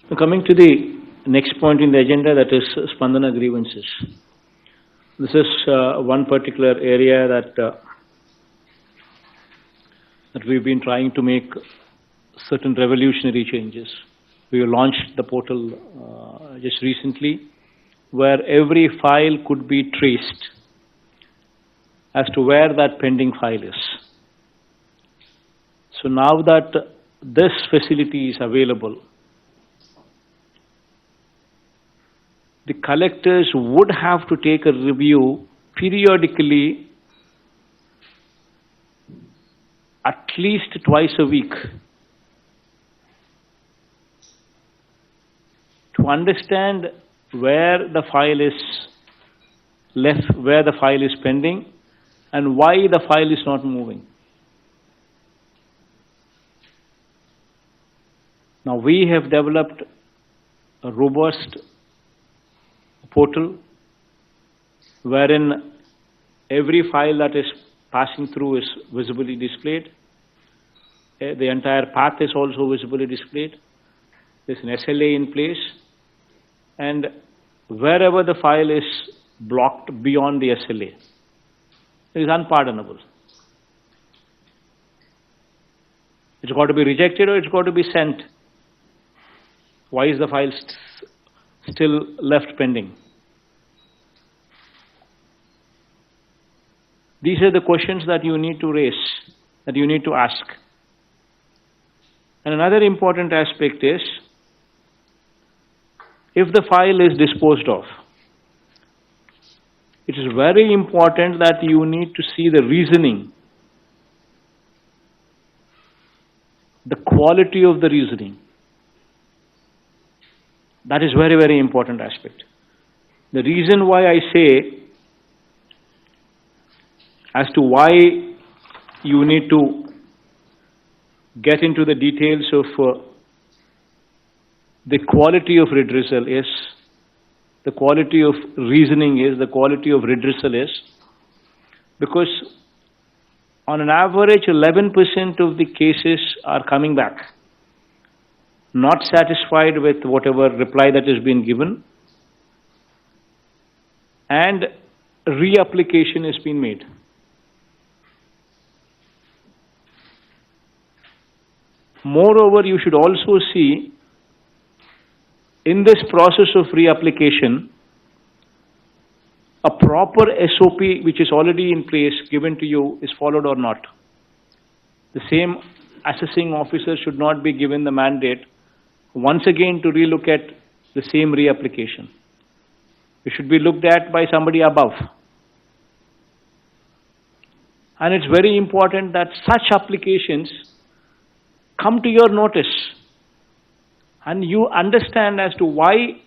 Now coming to the next point in the agenda, that is Spandana grievances. This is one particular area that we've been trying to make certain revolutionary changes. We launched the portal just recently, where every file could be traced as to where that pending file is. So now that this facility is available, the collectors would have to take a review periodically, at least twice a week, to understand where the file is left, where the file is pending, and why the file is not moving. Now we have developed a robust portal wherein every file that is passing through is visibly displayed. The entire path is also visibly displayed. There's an SLA in place, and wherever the file is blocked beyond the SLA, it is unpardonable. It's got to be rejected or it's got to be sent. Why is the file still left pending? These are the questions that you need to raise, that you need to ask. And another important aspect is, if the file is disposed of, it is very important that you need to see the reasoning, the quality of the reasoning. That is very, very important aspect. The reason why I say as to why you need to get into the details of the quality of redressal is, the quality of reasoning is, the quality of redressal is, because on an average 11% of the cases are coming back, not satisfied with whatever reply that has been given, and reapplication has been made. Moreover, you should also see in this process of reapplication, a proper SOP which is already in place given to you is followed or not. The same assessing officer should not be given the mandate once again to relook at the same reapplication. It should be looked at by somebody above. And it's very important that such applications come to your notice and you understand as to why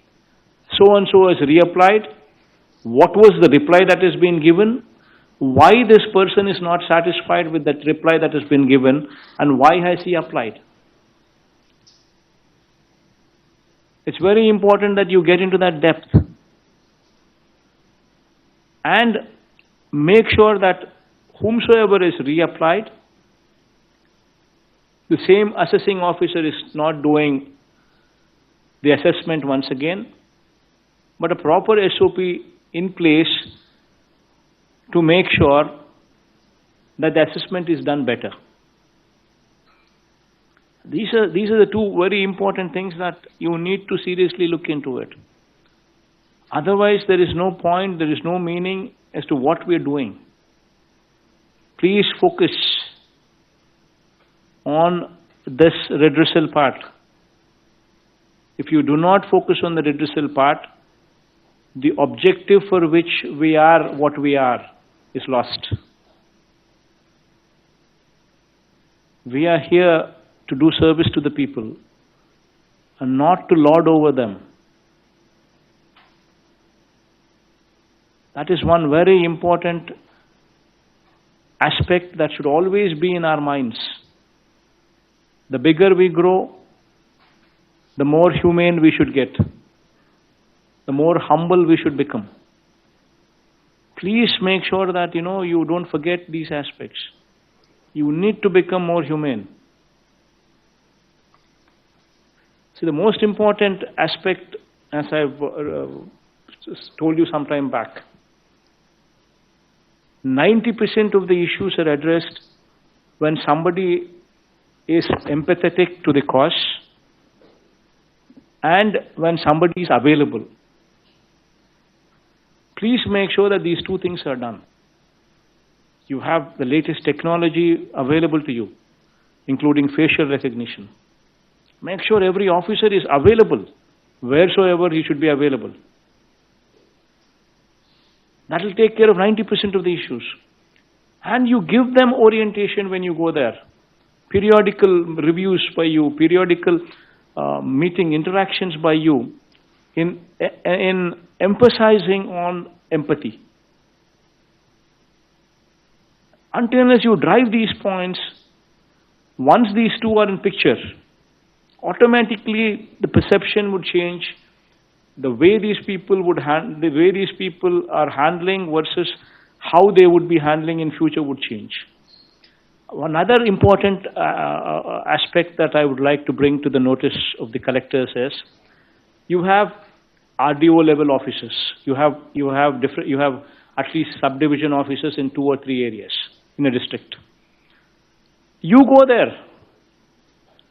so-and-so has reapplied, what was the reply that has been given, why this person is not satisfied with that reply that has been given, and why has he applied. It's very important that you get into that depth and make sure that whomsoever is reapplied, the same assessing officer is not doing the assessment once again, but a proper SOP in place to make sure that the assessment is done better. These are the two very important things that you need to seriously look into it. Otherwise, there is no point, there is no meaning as to what we are doing. Please focus on this redressal part. If you do not focus on the redressal part, the objective for which we are what we are is lost. We are here to do service to the people and not to lord over them. That is one very important aspect that should always be in our minds. The bigger we grow, the more humane we should get, the more humble we should become. Please make sure that you don't forget these aspects. You need to become more humane. See, the most important aspect, as I've told you some time back, 90% of the issues are addressed when somebody is empathetic to the cause and when somebody is available. Please make sure that these two things are done. You have the latest technology available to you, including facial recognition. Make sure every officer is available wheresoever he should be available. That will take care of 90% of the issues. And you give them orientation when you go there. Periodical reviews by you, periodical meeting interactions by you in emphasizing on empathy. Until unless you drive these points, once these two are in picture, automatically the perception would change. The way these people are handling versus how they would be handling in future would change. Another important aspect that I would like to bring to the notice of the collectors is, you have RDO level officers. You have at least subdivision officers in 2 or 3 areas in a district. You go there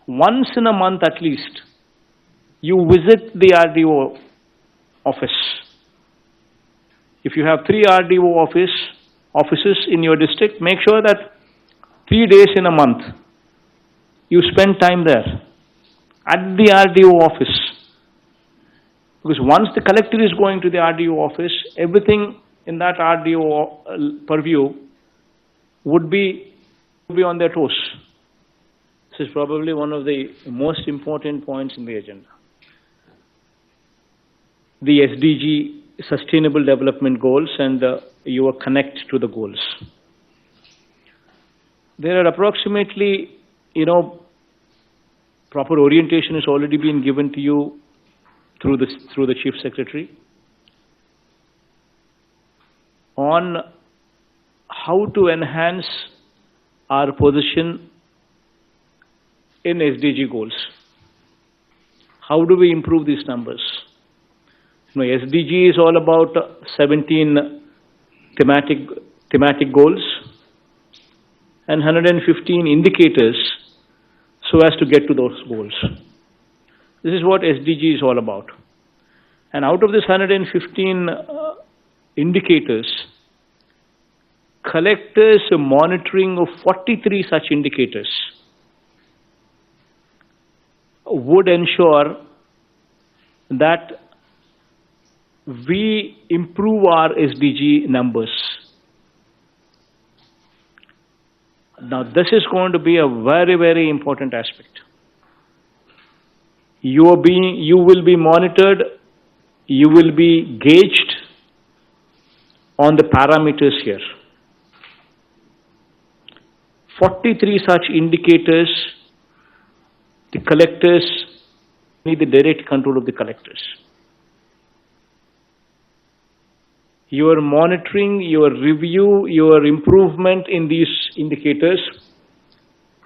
once in a month at least. You visit the RDO office. If you have 3 RDO offices in your district, make sure that 3 days in a month you spend time there at the RDO office. Because once the collector is going to the RDO office, everything in that RDO purview would be on their toes. This is probably one of the most important points in the agenda. The SDG, Sustainable Development Goals, and your connect to the goals. There are approximately, proper orientation has already been given to you through the Chief Secretary on how to enhance our position in SDG goals. How do we improve these numbers? SDG is all about 17 thematic goals and 115 indicators so as to get to those goals. This is what SDG is all about. And out of this 115 indicators, collectors monitoring of 43 such indicators would ensure that we improve our SDG numbers. Now, this is going to be a very, very important aspect. You will be monitored, you will be gauged on the parameters here. 43 such indicators, the collectors need the direct control of the collectors. Your monitoring, your review, your improvement in these indicators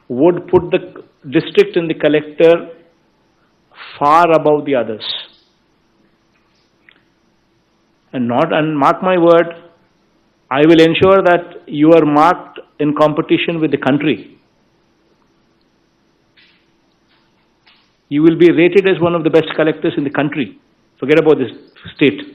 would put the district and the collector far above the others. And mark my word, I will ensure that you are marked in competition with the country. You will be rated as one of the best collectors in the country. Forget about this state.